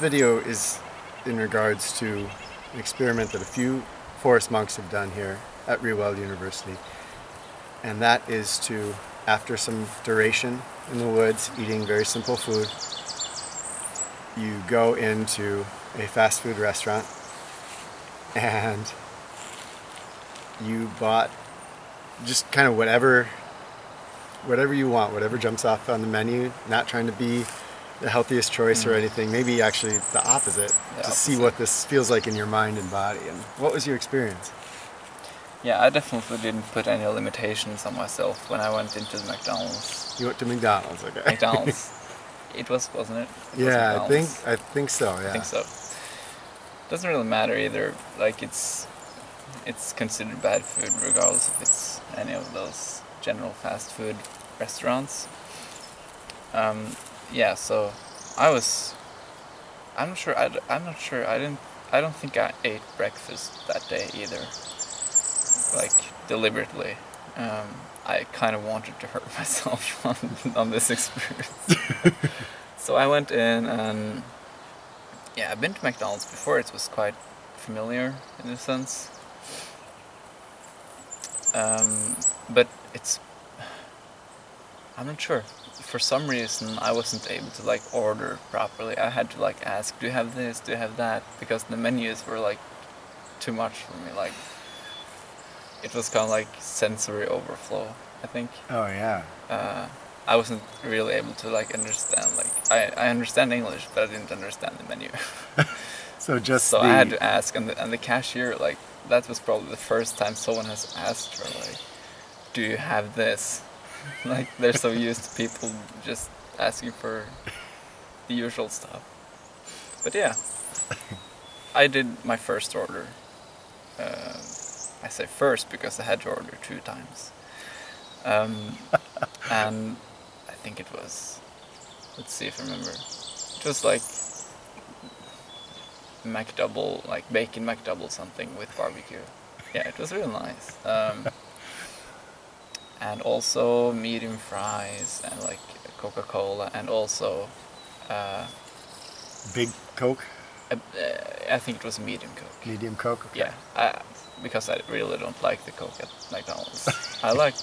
video is in regards to an experiment that a few forest monks have done here at Reweld University, and that is to, after some duration in the woods eating very simple food, you go into a fast food restaurant and you bought just kind of whatever you want, whatever jumps off on the menu, not trying to be the healthiest choice or anything, maybe actually the opposite, see what this feels like in your mind and body. And what was your experience? Yeah, I definitely didn't put any limitations on myself when I went into the McDonald's. You went to McDonald's, okay. McDonald's. Wasn't it? Yeah, I think so, yeah. I think so. Doesn't really matter either. Like, it's considered bad food regardless if it's any of those general fast food restaurants. Yeah, so I'm not sure. I don't think I ate breakfast that day either. Like, deliberately. I kind of wanted to hurt myself on this experience. So I went in and yeah, I've been to McDonald's before. It was quite familiar in a sense. But I'm not sure. For some reason, I wasn't able to like order properly. I had to like ask, do you have this, do you have that? Because the menus were like too much for me. Like, it was kind of like sensory overflow, I think. Oh yeah. I wasn't really able to like understand. Like, I understand English, but I didn't understand the menu. So I had to ask, and the cashier, like, that was probably the first time someone has asked her, like, do you have this? Like, they're so used to people just asking for the usual stuff. But yeah, I did my first order. I say first because I had to order 2 times. And I think it was, let's see if I remember, it was like McDouble, like bacon McDouble something with barbecue. Yeah, it was really nice. And also medium fries and like Coca-Cola, and also Big Coke? I think it was a medium Coke. Medium Coke? Okay. Yeah, because I really don't like the Coke at McDonald's. I like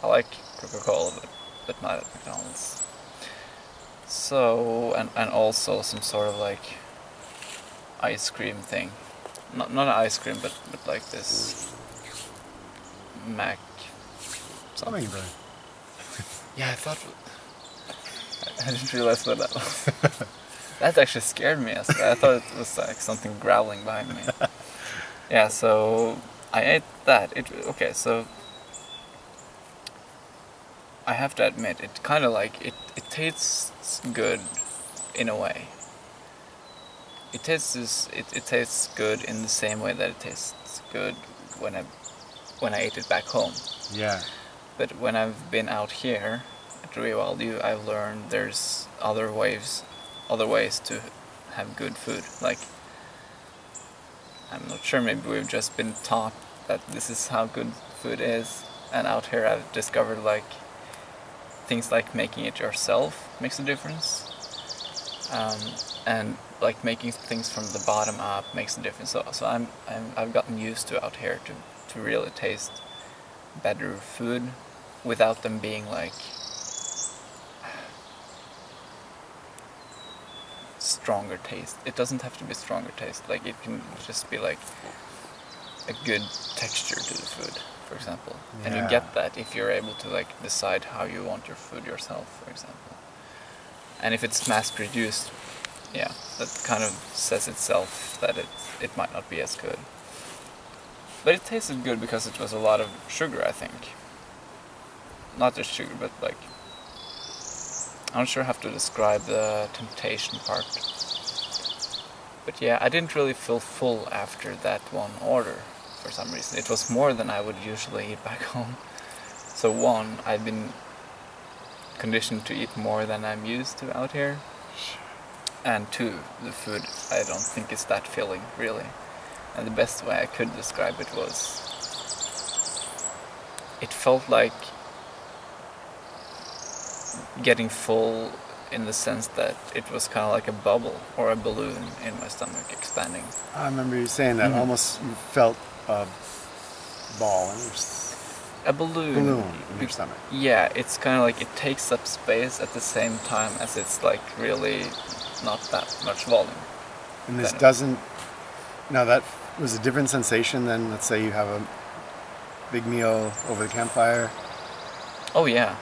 Coca-Cola, but not at McDonald's. So, and also some sort of like ice cream thing. Not an ice cream, but like this Mac something. Hummingbird. Yeah, I didn't realize what that was. That actually scared me. I thought it was like something growling behind me. Yeah, so I ate that. Okay, so I have to admit, it kind of like it tastes good in a way. It tastes good in the same way that it tastes good when I ate it back home. Yeah. But when I've been out here at Reweld, I've learned there's other ways to have good food. Like, I'm not sure, maybe we've just been taught that this is how good food is, and out here I've discovered like things like making it yourself makes a difference, and like making things from the bottom up makes a difference. So I've gotten used to out here to really taste better food without them being like stronger taste. It doesn't have to be stronger taste. Like, it can just be like a good texture to the food, for example. Yeah. And you get that if you're able to like decide how you want your food yourself, for example. And if it's mass produced, yeah, that kind of says itself that it might not be as good. But it tasted good because it was a lot of sugar, I think. Not just sugar, but like, I'm not sure how to describe the temptation part. But yeah, I didn't really feel full after that one order for some reason. It was more than I would usually eat back home. So one, I've been conditioned to eat more than I'm used to out here. And two, the food I don't think is that filling, really. And the best way I could describe it was, it felt like getting full in the sense that it was kind of like a bubble or a balloon in my stomach expanding. I remember you saying that. Almost you felt a ball in your A balloon. In your stomach. Yeah, it's kind of like it takes up space at the same time as it's like really not that much volume. And this doesn't. Now that was a different sensation than, let's say, you have a big meal over the campfire. Oh yeah,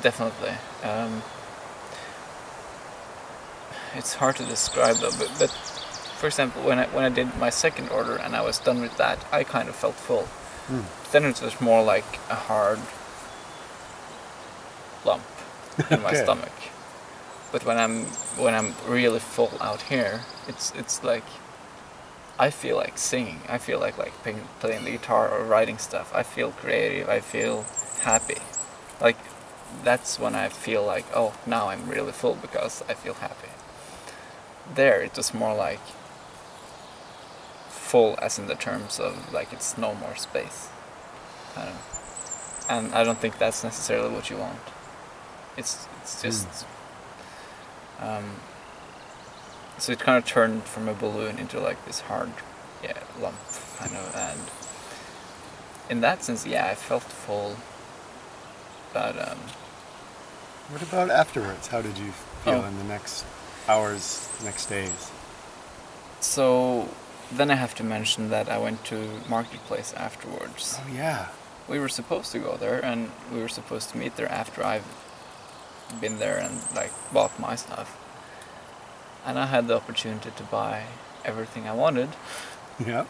definitely. It's hard to describe though, but for example, when I did my second order and I was done with that, I kind of felt full. Then it was more like a hard lump in my stomach. But when I'm really full out here, it's like I feel like singing. I feel like playing the guitar or writing stuff. I feel creative. I feel happy. Like that's when I feel like, oh, now I'm really full because I feel happy. There it was more like full as in the terms of like it's no more space. Kind of. And I don't think that's necessarily what you want. It's just so it kind of turned from a balloon into like this hard lump kind of, and in that sense I felt full, but what about afterwards? How did you feel in the next hours, next days? So then I have to mention that I went to Marketplace afterwards. Oh yeah. We were supposed to go there and we were supposed to meet there after I've been there and like bought my stuff. And I had the opportunity to buy everything I wanted. Yeah.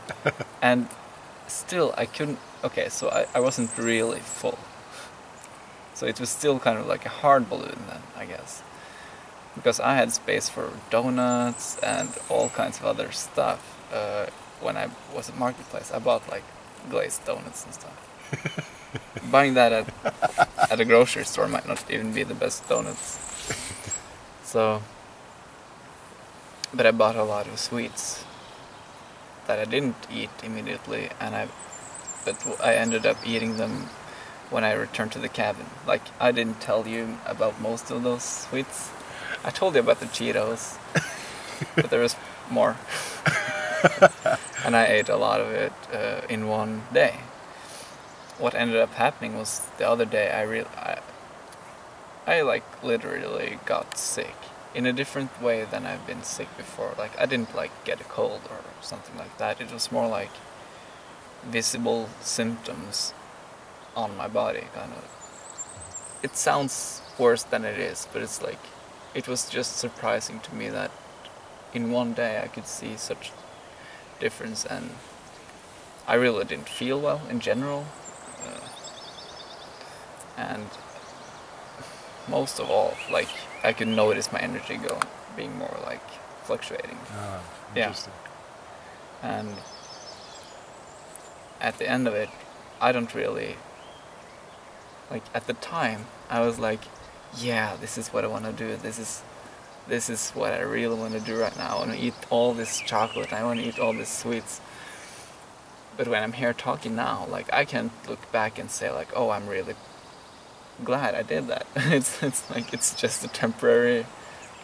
And still I couldn't, okay, so I wasn't really full. So it was still kind of like a hard balloon then, I guess. Because I had space for donuts and all kinds of other stuff. When I was at Marketplace, I bought like glazed donuts and stuff. Buying that at a grocery store might not even be the best donuts. So, but I bought a lot of sweets that I didn't eat immediately, but I ended up eating them when I returned to the cabin. Like, I didn't tell you about most of those sweets. I told you about the Cheetos, but there was more. And I ate a lot of it in one day. What ended up happening was the other day I like literally got sick in a different way than I've been sick before. Like I didn't like get a cold or something like that. It was more like visible symptoms on my body, kind of. It sounds worse than it is, but it's like it was just surprising to me that in one day I could see such difference, and I really didn't feel well in general. And most of all, like I could notice my energy being more like fluctuating. Oh, interesting. Yeah. And at the end of it, I don't really, like at the time, I was like, yeah, this is what I want to do. This is what I really want to do right now. I want to eat all this chocolate. I want to eat all these sweets. But when I'm here talking now, like I can't look back and say like, oh, I'm really glad I did that. It's like it's just a temporary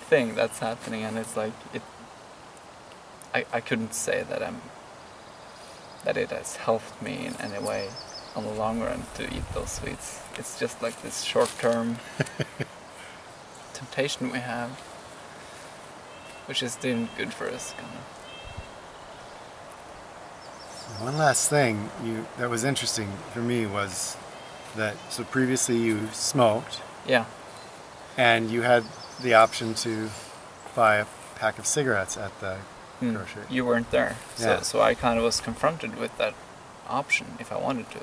thing that's happening, and it's like I couldn't say that it has helped me in any way on the long run to eat those sweets. It's just like this short-term temptation we have, which is doing good for us, kind of. One last thing that was interesting for me was that, so previously you smoked. Yeah. And you had the option to buy a pack of cigarettes at the grocery. You weren't there. Yeah. So I kind of was confronted with that option if I wanted to.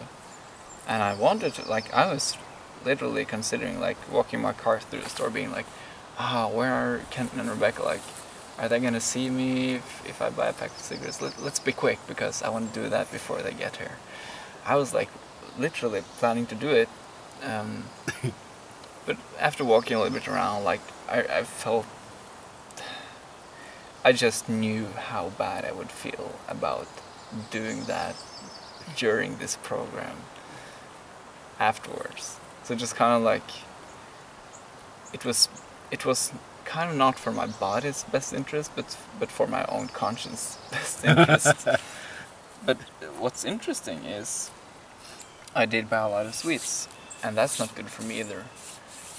And I wanted to, like, I was literally considering, like, walking my car through the store being like, where are Kenton and Rebecca? Like, are they going to see me if I buy a pack of cigarettes? Let's be quick because I want to do that before they get here. I was, like, literally planning to do it. But after walking a little bit around, like, I felt... I just knew how bad I would feel about doing that during this program afterwards. So just kind of like it was kind of not for my body's best interest, but for my own conscience best interest. But what's interesting is I did buy a lot of sweets, and that's not good for me either.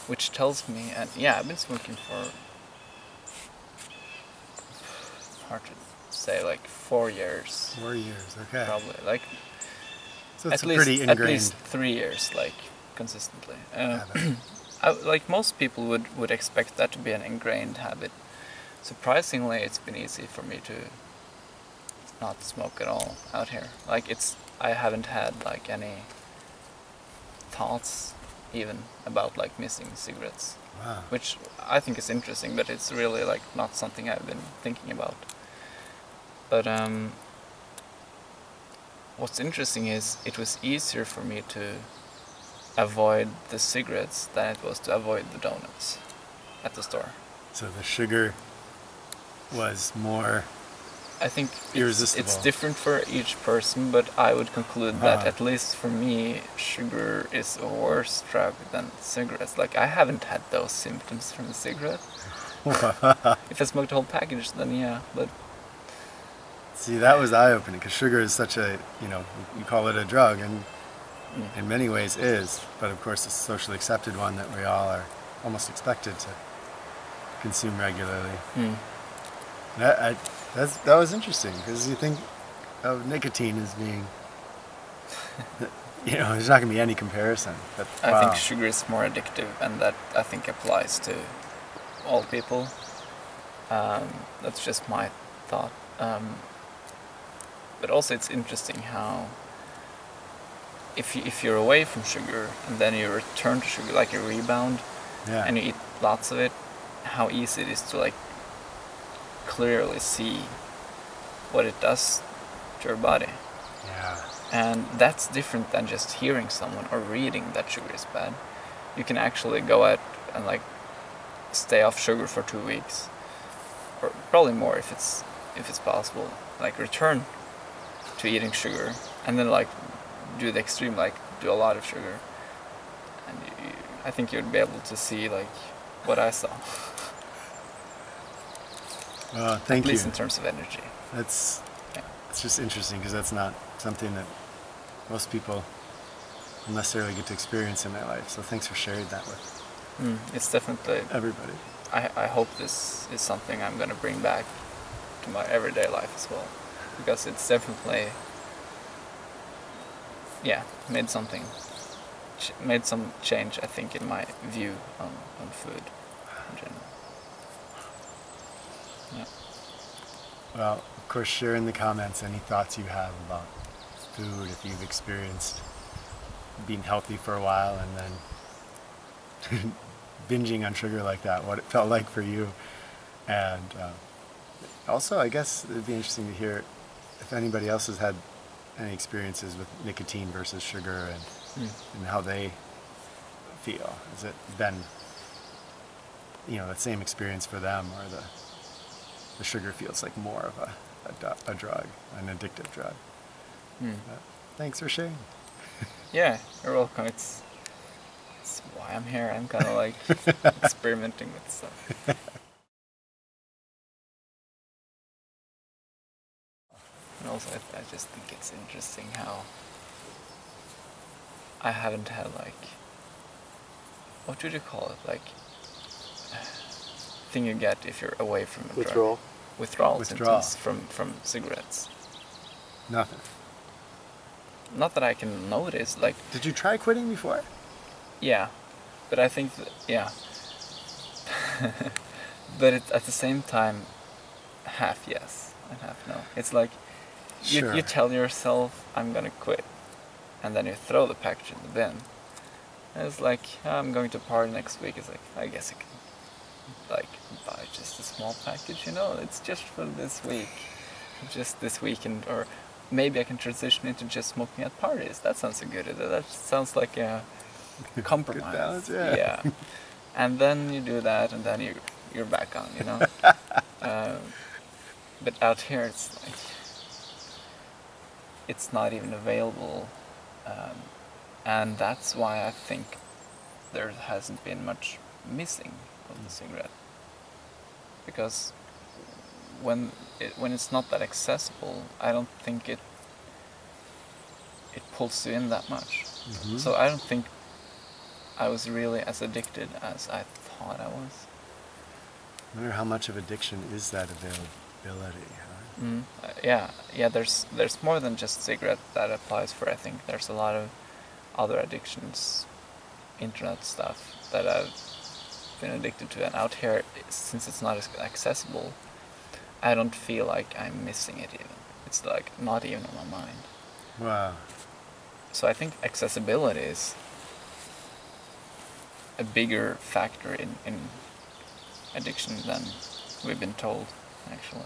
Which tells me, and yeah, I've been smoking for, hard to say, like 4 years. 4 years, okay. Probably, like So it's pretty ingrained. At least 3 years, like consistently. Like most people would expect that to be an ingrained habit. Surprisingly, it's been easy for me to not smoke at all out here. Like I haven't had like any thoughts even about like missing cigarettes. Wow. Which I think is interesting, but it's really like not something I've been thinking about. But what's interesting is it was easier for me to avoid the cigarettes than it was to avoid the donuts at the store. So the sugar was more, I think irresistible. It's different for each person, but I would conclude that at least for me, sugar is a worse drug than cigarettes. Like I haven't had those symptoms from a cigarette. If I smoked a whole package, then yeah, but... See, that was eye-opening, because sugar is such a, you call it a drug, and in many ways is, but of course it's a socially accepted one that we all are almost expected to consume regularly. That was interesting, because you think of nicotine as being, there's not going to be any comparison. But I think sugar is more addictive, and that I think applies to all people. That's just my thought. But also it's interesting how if you're away from sugar and then you return to sugar, like a rebound, and you eat lots of it, how easy it is to like clearly see what it does to your body. Yeah. And that's different than just hearing someone or reading that sugar is bad. You can actually go out and like stay off sugar for 2 weeks, or probably more if it's possible. Like return to eating sugar, and then like do the extreme, like do a lot of sugar, and I think you'd be able to see like what I saw. Thank you. At least in terms of energy. It's just interesting, because that's not something that most people necessarily get to experience in their life. So thanks for sharing that with it's definitely everybody. I hope this is something I'm gonna bring back to my everyday life as well, because it's definitely made some change, I think, in my view on food in general. Yeah. Well, of course, share in the comments any thoughts you have about food, if you've experienced being healthy for a while and then binging on sugar like that, what it felt like for you. And also, I guess it'd be interesting to hear if anybody else has had any experiences with nicotine versus sugar, and how they feel. Has it been, that same experience for them, or the sugar feels like more of a drug, an addictive drug? But thanks for sharing. Yeah, you're welcome. It's why I'm here. I'm kind of like experimenting with stuff. And also, I just think it's interesting how I haven't had like, what would you call it, like thing you get if you're away from a drug. Withdrawal symptoms from cigarettes. Nothing. Not that I can notice. Like, did you try quitting before? Yeah, but I think that, but it's at the same time half yes and half no. It's like you tell yourself I'm gonna quit, and then you throw the package in the bin. And it's like, I'm going to a party next week. It's like, I guess I can like buy just a small package, it's just for this week, just this weekend, or maybe I can transition into just smoking at parties. That sounds a good idea. That sounds like a compromise. Good balance, yeah. And then you do that, and then you're back on, but out here it's like it's not even available, and that's why I think there hasn't been much missing of the cigarette, because when it's not that accessible, I don't think it pulls you in that much. So I don't think I was really as addicted as I thought I was. I wonder how much of addiction is that availability, huh? Yeah. There's more than just cigarette that applies for. I think there's a lot of other addictions, internet stuff that I've been addicted to, and out here, since it's not as accessible, I don't feel like I'm missing it even. It's like not even on my mind. Wow. So I think accessibility is a bigger factor in addiction than we've been told, actually.